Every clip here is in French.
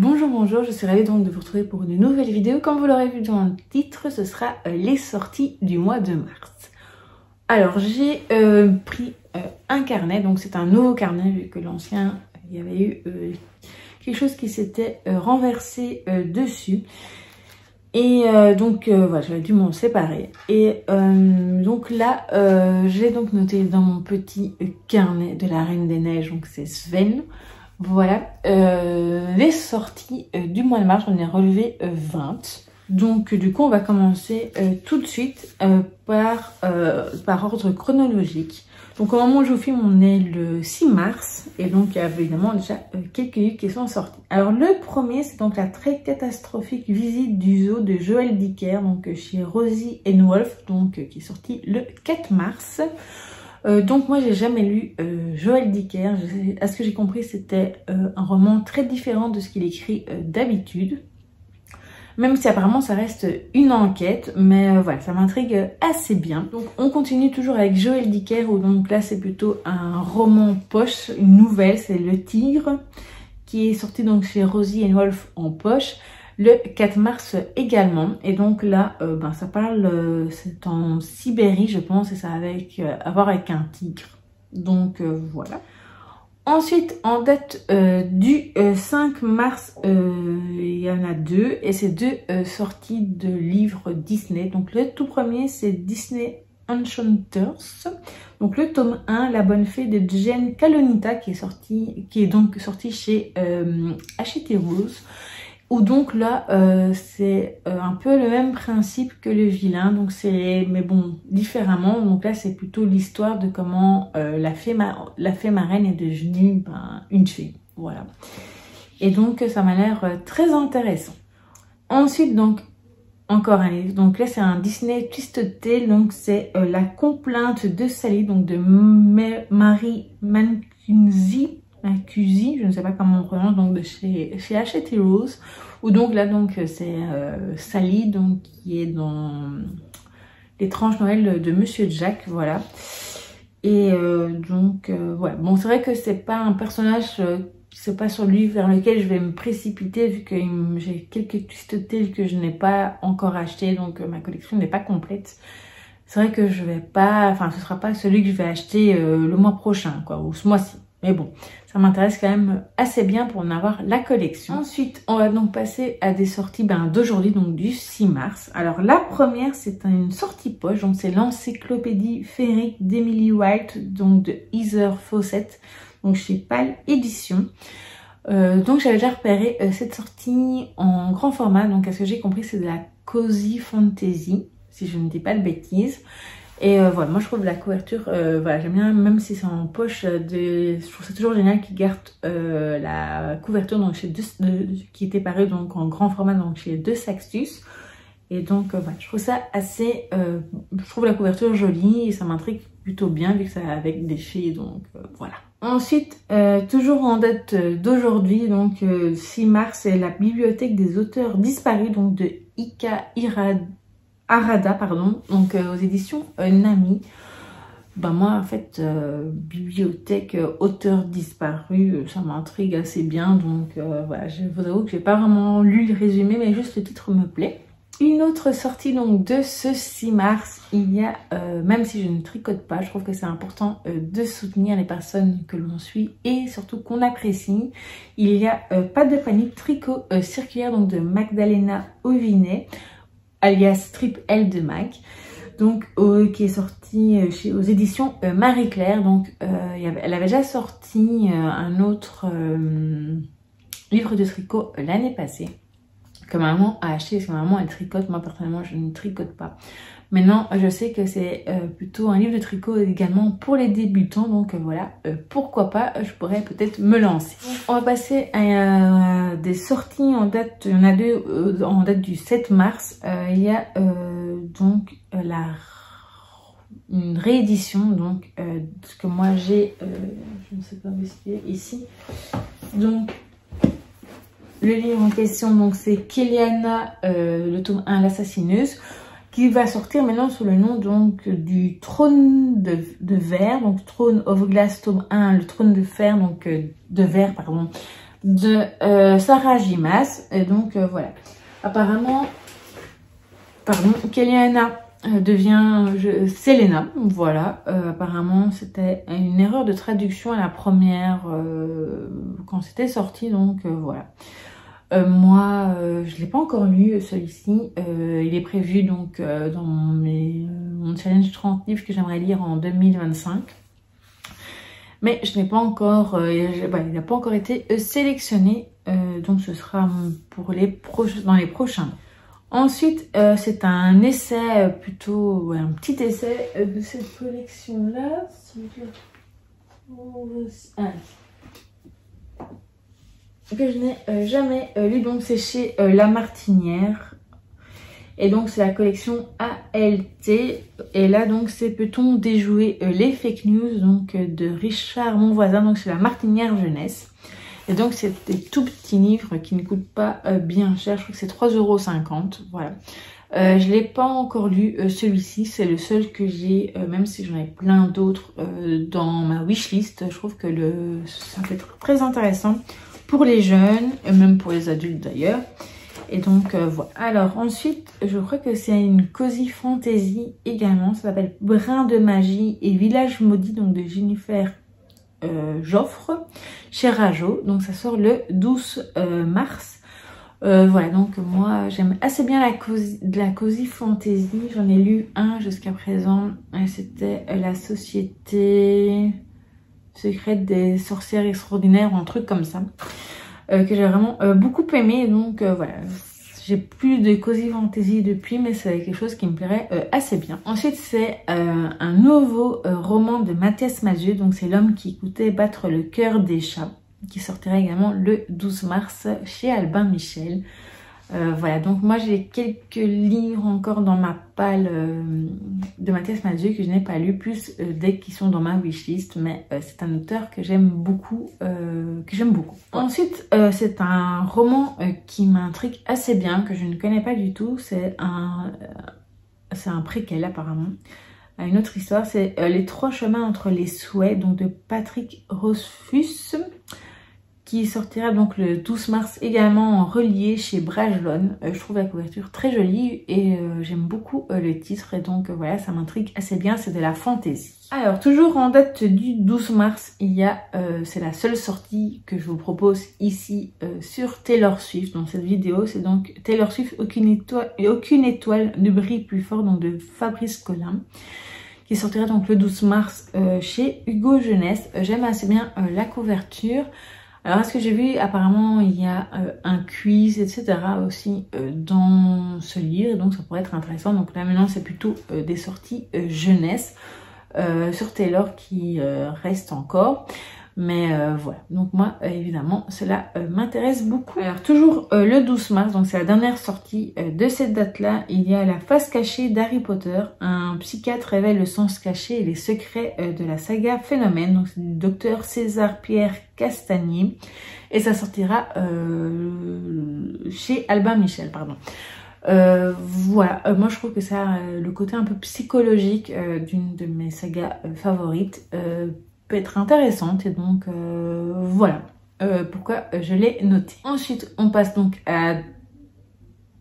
Bonjour, bonjour, je suis ravie donc de vous retrouver pour une nouvelle vidéo. Comme vous l'aurez vu dans le titre, ce sera les sorties du mois de mars. Alors j'ai pris un carnet, donc c'est un nouveau carnet vu que l'ancien, il y avait eu quelque chose qui s'était renversé dessus. Et donc voilà, j'avais dû m'en séparer. Et donc là, j'ai donc noté dans mon petit carnet de la Reine des Neiges, donc c'est Sven. Voilà, les sorties du mois de mars, on est relevé 20. Donc du coup, on va commencer tout de suite par ordre chronologique. Donc au moment où je vous filme, on est le 6 mars. Et donc il y a évidemment déjà quelques livres qui sont sortis. Alors le premier, c'est donc la très catastrophique visite du zoo de Joël Dicker, donc chez Rosie and Wolf, donc qui est sorti le 4 mars. Donc moi j'ai jamais lu Joël Dicker. À ce que j'ai compris, c'était un roman très différent de ce qu'il écrit d'habitude. Même si apparemment ça reste une enquête, mais voilà, ça m'intrigue assez bien. Donc on continue toujours avec Joël Dicker, où donc là c'est plutôt un roman poche, une nouvelle, c'est Le Tigre, qui est sorti donc chez Rosie and Wolf en poche le 4 mars également. Et donc là, ça parle, c'est en Sibérie je pense, et ça a à voir avec un tigre. Donc voilà. Ensuite, en date du 5 mars, il y en a deux, et c'est deux sorties de livres Disney. Donc le tout premier, c'est Disney Enchanters. Donc le tome 1, La Bonne Fée de Jen Kalonita, qui est donc sorti chez Hachette Rose. Où donc là, c'est un peu le même principe que Le Vilain, donc mais bon, différemment. Donc là, c'est plutôt l'histoire de comment la fée marraine est devenue une fée, voilà. Et donc, ça m'a l'air très intéressant. Ensuite, donc, encore un livre. Donc là, c'est un Disney Twisted Tale, donc c'est La Complainte de Sally, donc de Marie Mancusi, je ne sais pas comment on prononce, donc de chez Hachette Rose, où donc là donc c'est Sally, donc qui est dans L'étrange Noël de Monsieur Jack, voilà. Et ouais, bon, c'est vrai que c'est pas un personnage, c'est pas sur lui vers lequel je vais me précipiter, vu que j'ai quelques Twisted Tales que je n'ai pas encore acheté, donc ma collection n'est pas complète. C'est vrai que je vais pas, enfin ce sera pas celui que je vais acheter le mois prochain, quoi, ou ce mois-ci. Mais bon, ça m'intéresse quand même assez bien pour en avoir la collection. Ensuite, on va donc passer à des sorties d'aujourd'hui, donc du 6 mars. Alors la première, c'est une sortie poche, donc c'est l'encyclopédie féerique d'Emily White, donc de Heather Fawcett, donc chez PAL Éditions. Donc j'avais déjà repéré cette sortie en grand format, donc à ce que j'ai compris, c'est de la cozy fantasy, si je ne dis pas de bêtises. Et voilà, moi je trouve la couverture, voilà, j'aime bien, même si c'est en poche, je trouve ça toujours génial qu'ils gardent la couverture donc qui était parue donc en grand format, donc chez De Saxtus. Et donc voilà, je trouve ça assez, je trouve la couverture jolie et ça m'intrigue plutôt bien vu que ça avec des fées, donc voilà. Ensuite, toujours en date d'aujourd'hui, donc 6 mars, c'est la bibliothèque des auteurs disparus, donc de Ika Arada, pardon, donc aux éditions Nami. Moi en fait, bibliothèque auteur disparu, ça m'intrigue assez bien, donc voilà, je vous avoue que j'ai pas vraiment lu le résumé, mais juste le titre me plaît. Une autre sortie donc de ce 6 mars, il y a, même si je ne tricote pas, je trouve que c'est important de soutenir les personnes que l'on suit et surtout qu'on apprécie. Il y a Pas de panique, tricot circulaire, donc de Magdalena Ovinet, alias Trip L de Mac, donc qui est sorti aux éditions Marie-Claire. Donc elle avait déjà sorti un autre livre de tricot l'année passée que maman a acheté, parce que maman elle tricote, moi personnellement je ne tricote pas. Maintenant je sais que c'est plutôt un livre de tricot également pour les débutants, donc voilà, pourquoi pas, je pourrais peut-être me lancer. On va passer à des sorties en date, il y en a deux en date du 7 mars. Il y a donc une réédition, donc ce que moi j'ai, je ne sais pas où c'est, ici, donc le livre en question, donc c'est Kéliana, le tome 1, l'assassineuse, qui va sortir maintenant sous le nom donc du Trône de Verre, donc Throne of Glass tome 1, le Trône de Fer, donc de Verre, pardon, de Sarah J. Maas. Et donc voilà. Apparemment, pardon, Kellyanna devient Selena. Voilà. Apparemment, c'était une erreur de traduction à la première quand c'était sorti. Donc voilà. Moi, je ne l'ai pas encore lu celui-ci. Il est prévu donc dans mon challenge 30 livres que j'aimerais lire en 2025. Mais je n'ai pas encore, il n'a pas encore été sélectionné. Donc ce sera pour dans les prochains. Ensuite, c'est un essai plutôt, un petit essai de cette collection-là. Que je n'ai jamais lu, donc c'est chez La Martinière, et donc c'est la collection ALT, et là donc c'est Peut-on déjouer les fake news, donc de Richard Monvoisin, donc c'est La Martinière jeunesse, et donc c'est des tout petits livres qui ne coûtent pas bien cher, je crois que c'est 3,50 €, voilà. Je l'ai pas encore lu celui-ci, c'est le seul que j'ai, même si j'en ai plein d'autres dans ma wishlist. Je trouve que ça peut être très intéressant pour les jeunes, et même pour les adultes d'ailleurs. Et donc voilà. Alors ensuite, je crois que c'est une cozy fantasy également. Ça s'appelle Brin de magie et Village maudit, donc de Jennifer Joffre chez Rajo. Donc ça sort le 12 mars. Voilà, donc moi j'aime assez bien la cozy fantasy. J'en ai lu un jusqu'à présent. C'était La Société secrète des sorcières extraordinaires ou un truc comme ça, que j'ai vraiment beaucoup aimé. Donc voilà, j'ai plus de cozy fantasy depuis, mais c'est quelque chose qui me plairait assez bien. Ensuite c'est un nouveau roman de Mathias Malzieu, donc c'est L'homme qui écoutait battre le cœur des chats, qui sortira également le 12 mars chez Albin Michel. Voilà, donc moi j'ai quelques livres encore dans ma palle de Mathias Malzieu que je n'ai pas lu, plus des qui sont dans ma wishlist, mais c'est un auteur que j'aime beaucoup, Ensuite, c'est un roman qui m'intrigue assez bien, que je ne connais pas du tout. C'est un préquel apparemment. Une autre histoire, c'est Les trois chemins entre les souhaits, donc de Patrick Rothfuss, qui sortira donc le 12 mars également en relié chez Brajlon. Je trouve la couverture très jolie et j'aime beaucoup le titre, et donc voilà, ça m'intrigue assez bien, c'est de la fantasy. Alors toujours en date du 12 mars, il y a, c'est la seule sortie que je vous propose ici sur Taylor Swift. Dans cette vidéo, c'est donc Taylor Swift, aucune étoile ne brille plus fort, donc de Fabrice Collin, qui sortira donc le 12 mars chez Hugo Jeunesse. J'aime assez bien la couverture. Alors, est-ce que j'ai vu, apparemment, il y a un quiz, etc. aussi dans ce livre, donc ça pourrait être intéressant. Donc là, maintenant, c'est plutôt des sorties jeunesse sur Taylor qui restent encore. Mais voilà, donc moi, évidemment, cela m'intéresse beaucoup. Alors, toujours le 12 mars, donc c'est la dernière sortie de cette date-là, il y a La face cachée d'Harry Potter. Un psychiatre révèle le sens caché et les secrets de la saga Phénomène. Donc c'est du docteur César Pierre Castagnier. Et ça sortira chez Albin Michel, pardon. Voilà, moi je trouve que ça, le côté un peu psychologique d'une de mes sagas favorites, peut être intéressante, et donc voilà pourquoi je l'ai noté. Ensuite on passe donc à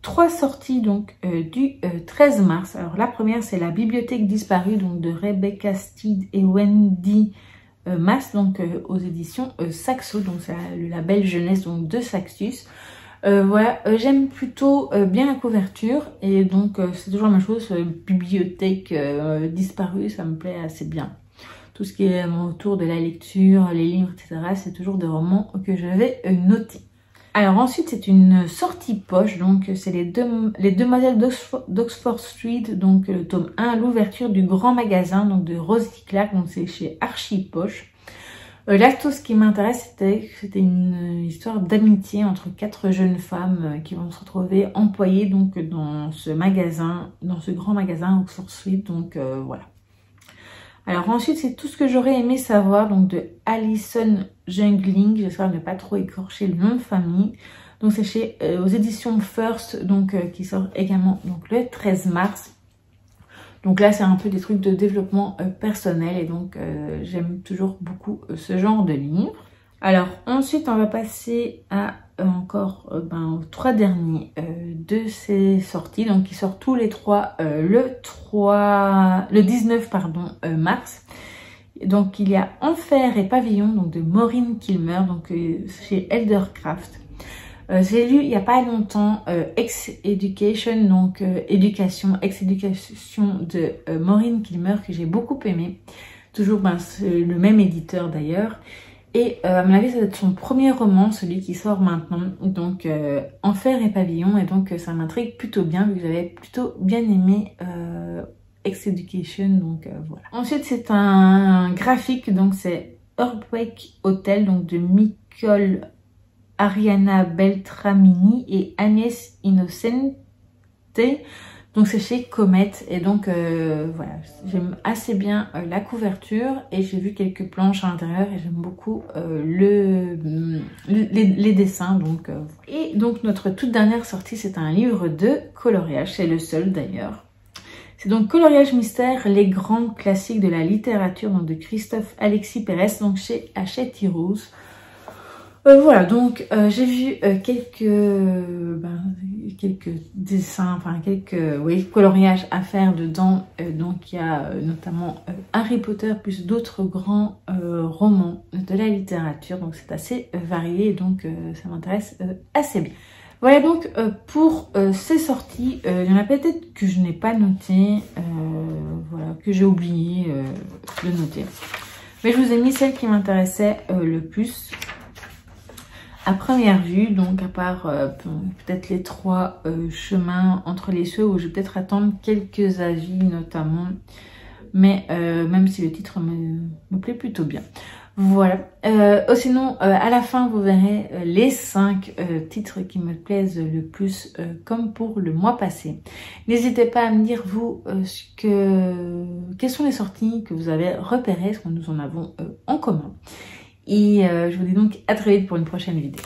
3 sorties donc du 13 mars. Alors la première, c'est La bibliothèque disparue, donc de Rebecca Steed et Wendy Mass, donc aux éditions Saxo, donc c'est le label jeunesse donc de Saxus. Voilà, j'aime plutôt bien la couverture, et donc c'est toujours la même chose, bibliothèque disparue, ça me plaît assez bien. Tout ce qui est autour de la lecture, les livres, etc., c'est toujours des romans que je vais noter. Alors ensuite, c'est une sortie poche, donc c'est les Demoiselles d'Oxford Street, donc le tome 1, l'ouverture du grand magasin, donc de Rosie Clark, donc c'est chez Archie Poche. Là, tout ce qui m'intéresse, c'était une histoire d'amitié entre 4 jeunes femmes qui vont se retrouver employées donc dans ce magasin, dans ce grand magasin Oxford Street, donc voilà. Alors ensuite, c'est tout ce que j'aurais aimé savoir, donc de Alison Jungling, j'espère ne pas trop écorcher le nom de famille. Donc c'est chez aux éditions First, donc qui sort également donc le 13 mars. Donc là, c'est un peu des trucs de développement personnel, et donc j'aime toujours beaucoup ce genre de livre. Alors ensuite on va passer à encore aux 3 derniers de ces sorties, donc ils sortent tous les 3 le 19 mars. Donc il y a Enfer et Pavillon donc de Maureen Kilmer, donc chez Eldercraft. J'ai lu il n'y a pas longtemps Ex-Education, donc Ex-Education de Maureen Kilmer, que j'ai beaucoup aimé. Toujours c'est le même éditeur d'ailleurs. Et à mon avis, ça va être son premier roman, celui qui sort maintenant. Donc Enfer et Pavillon, et donc ça m'intrigue plutôt bien, vu que j'avais plutôt bien aimé Ex-Education, donc voilà. Ensuite, c'est un graphique, donc c'est Earthquake Hotel, donc de Nicole Ariana Beltramini et Agnès Innocente. Donc c'est chez Comet, et donc voilà, j'aime assez bien la couverture, et j'ai vu quelques planches à l'intérieur et j'aime beaucoup les dessins. Donc et donc notre toute dernière sortie, c'est un livre de coloriage, c'est le seul d'ailleurs. C'est donc Coloriage Mystère, les grands classiques de la littérature, donc de Christophe Alexis Pérez, donc chez Hachette Heroes. Voilà, donc j'ai vu quelques dessins, enfin quelques coloriages à faire dedans. Donc il y a notamment Harry Potter plus d'autres grands romans de la littérature. Donc c'est assez varié, donc ça m'intéresse assez bien. Voilà donc pour ces sorties. Il y en a peut-être que je n'ai pas noté, voilà, que j'ai oublié de noter. Mais je vous ai mis celles qui m'intéressaient le plus. À première vue, donc à part peut-être les 3 chemins entre les cieux, où je vais peut-être attendre quelques avis notamment, mais même si le titre me plaît plutôt bien. Voilà, sinon à la fin vous verrez les 5 titres qui me plaisent le plus, comme pour le mois passé. N'hésitez pas à me dire vous quelles sont les sorties que vous avez repérées, ce que nous en avons en commun. Et je vous dis donc à très vite pour une prochaine vidéo.